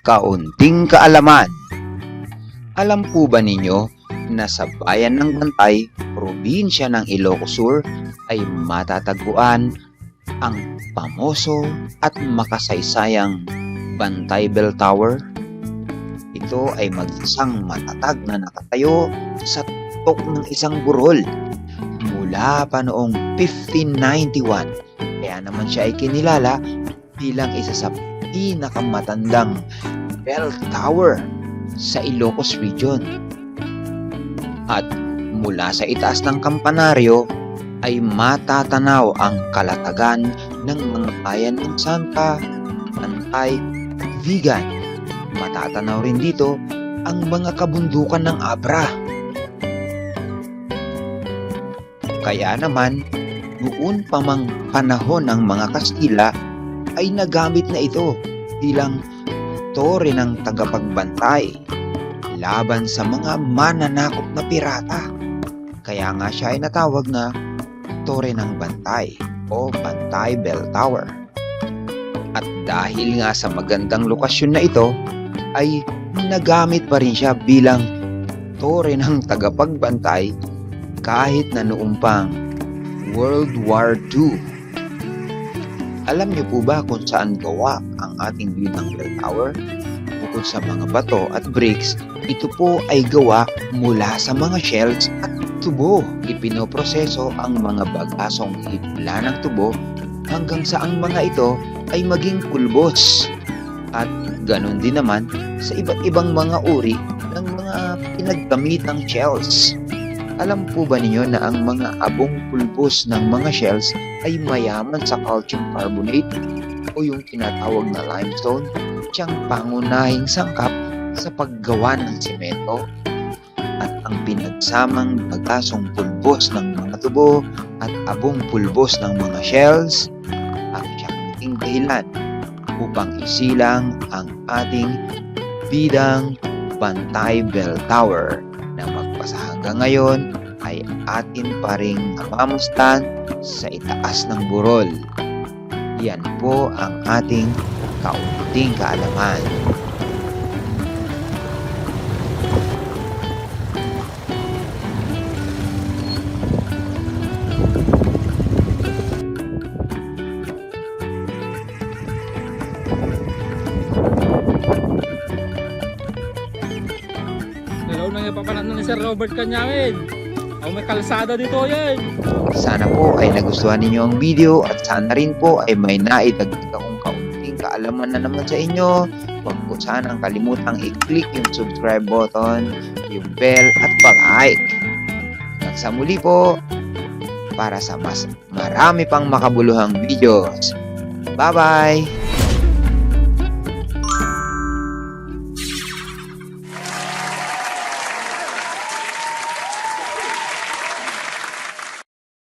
kaunting kaalaman. Alam po ba ninyo na sa bayan ng Bantay, probinsya ng Ilocos Sur ay matatagpuan ang pamoso at makasaysayang Bantay Bell Tower? Ito ay mag-isang matatag na nakatayo sa tuktok ng isang burol mula pa noong 1591. Kaya naman siya ay kinilala bilang isa sa pinakamatandang bell tower sa Ilocos Region. At mula sa itaas ng kampanaryo ay matatanaw ang kalatagan ng mga bayan ng Sangka, Bantay, Vigan. Matatanaw rin dito ang mga kabundukan ng Abra. Kaya naman, noon pa mang panahon ng mga Kastila ay nagamit na ito bilang tore ng tagapagbantay laban sa mga mananakop na pirata. Kaya nga siya ay natawag na Tore ng Bantay o Bantay Bell Tower. At dahil nga sa magandang lokasyon na ito, ay nagamit pa rin siya bilang tore ng tagapagbantay kahit na noong pang World War II. Alam niyo po ba kung saan gawa ang ating Binang Bell Tower? Bukod sa mga bato at bricks, ito po ay gawa mula sa mga shells at tubo. Ipinoproseso ang mga bagasong hibla ng tubo hanggang sa ang mga ito ay maging pulbos. At ganon din naman sa iba't ibang mga uri ng mga pinaggamitang shells. Alam po ba ninyo na ang mga abong pulbos ng mga shells ay mayaman sa calcium carbonate o yung tinatawag na limestone, siyang pangunahing sangkap sa paggawa ng simento? At ang pinagsamang bagasong pulbos ng mga tubo at abong pulbos ng mga shells ang siyang dahilan upang isilang ang ating bidang Bantay Bell Tower na magpasa hanggang ngayon ay atin pa ring namamastan sa itaas ng burol. Yan po ang ating kaunting kaalaman. Nalaw na yung papanat ni Sir Robert Canyamin. May kalsada dito yan. Sana po ay nagustuhan ninyo ang video at sana rin po ay may naidagdag akong kaunting kaalaman na naman sa inyo. Huwag po sanang kalimutang i-click yung subscribe button, yung bell at pag-like. Hanggang sa muli po para sa mas marami pang makabuluhang videos. Bye-bye!